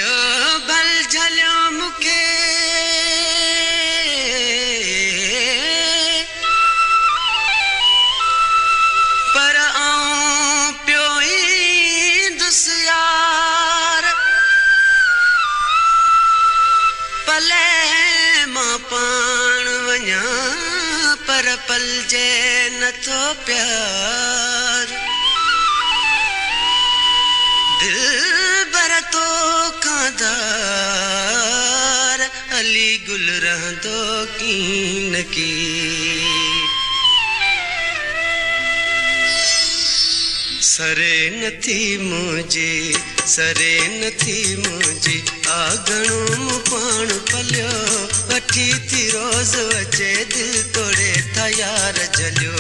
झलियो भल झलियो मुखे पर आऊं पियो ईंदुसि यार पले मां पाण वञा पर पलजे नथो प्यार दिल बरतो खादार अली गुल रहंदो कीन की सरे नथी मुंहिंजी सरे नथी मुंहिंजी आगणो पाण पलियो वठी थी रोज़ अचे दिल तोड़े तयार जलियो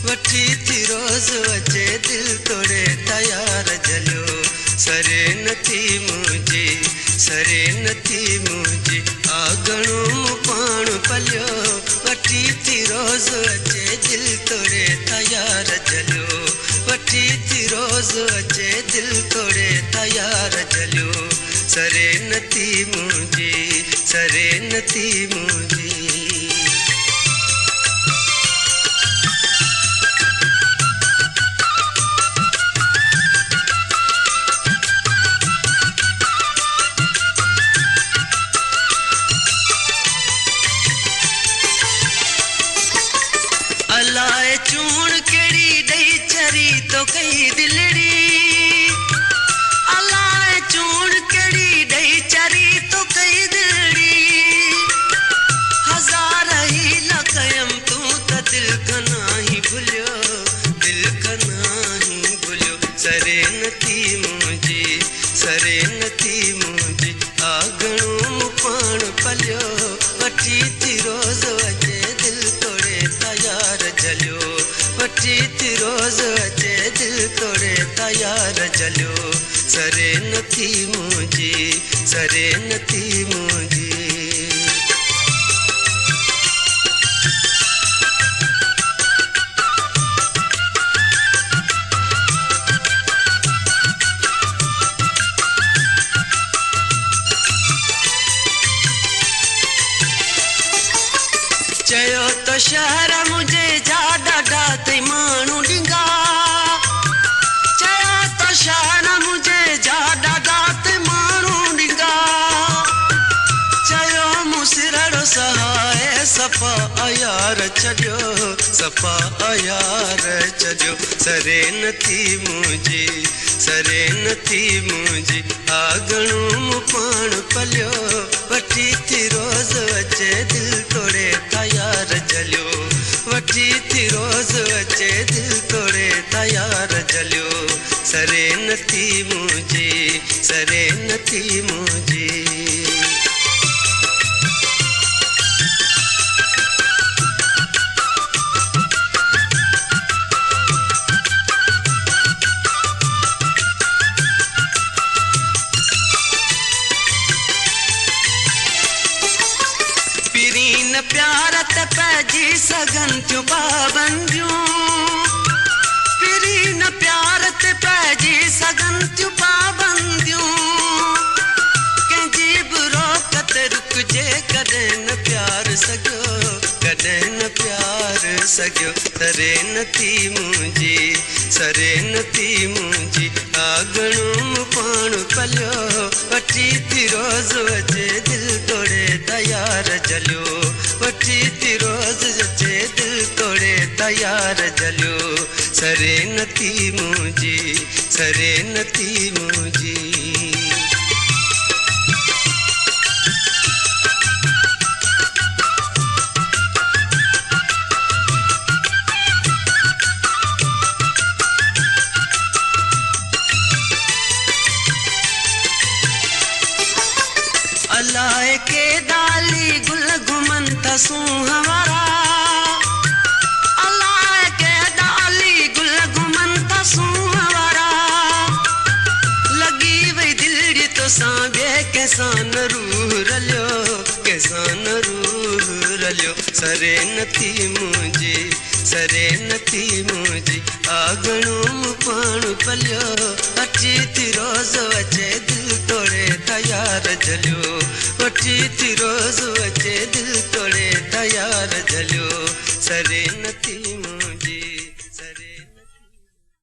वठी थी रोज़ अचे दिल तोड़े तयार जलियो सरे नथी मुंहिंजी सरे नथी मुंहिंजी आगणो पाण पलियो वठी थी रोज़ अचे दिल तोड़े तयार जलियो वठी थी रोज़ अचे दिल तोड़े तयार जलियो सरे नथी मुंहिंजी सरे नथी मुंहिंजी अलाए चूण केड़ी दई चरी तो कई दिलड़ी अलाए चूण केड़ी दई चरी तो कई दिलड़ी हजार ही लकयम तू त दिल कना ही भुलियो दिल कना ही भुलियो सरे नथी मुंहिंजी सरे नथी मुंहिंजी आगणो पाण पलियो वठी थी रोज़ अचे दिल तोड़े तयार जलियो वठी थी रोज़ अचे दिल तोड़े तयार जलियो सरे नथी मुंहिंजी सरे नथी मुंहिंजी चयो तो शहर मुझे जा ॾाढा तई माण्हू ॾिंगा चयो तो शहर मुझे जा ॾाढा तई माण्हू ॾिंगा चयो मुसिरड़ो सहाय सफ़ा अयार छॾियो सफ़ा अयार छॾियो सरे नथी मुंहिंजी सरे नथी मुंहिंजी आगणो पाण पलियो वठी थी रोज़ अचे दिल तोड़े तयार जलियो वठी थी रोज़ अचे दिल तोड़े तयार जलियो सरे नथी मुंहिंजी सरे नथी मुंहिंजी प्यार ते पैजी सगन थियूं पाबंदियूं पिरीन प्यार ते पैजी सगन थियूं पाबंदियूं कंहिंजी बि रोक ते रुकजे कॾहिं न प्यार सॻियो कॾहिं न प्यार सॻियो सरे नथी मुंहिंजी सरे नथी मुंहिंजी आगणो पाण पलियो वठी थी रोज़ अचे दिल तोड़े तयार जलियो वठी थी रोज़ अचे दिल तोड़े तयार जलियो सरे नथी मुंहिंजी सरे नथी मुंहिंजी अलाए के डाली गुल घुमन तसूं हमारा अलाए के डाली गुल घुमन तसूं हमारा लगी वही दिलड़ी तो सांबे कैसान रूह रलियो कैसान रूह रलियो सरे नथी मुंहिंजी सरे नथी मुंहिंजी आगणो पाण पलियो अची थी रोज़ अचे दिल तोड़े तयार जी थी रोज़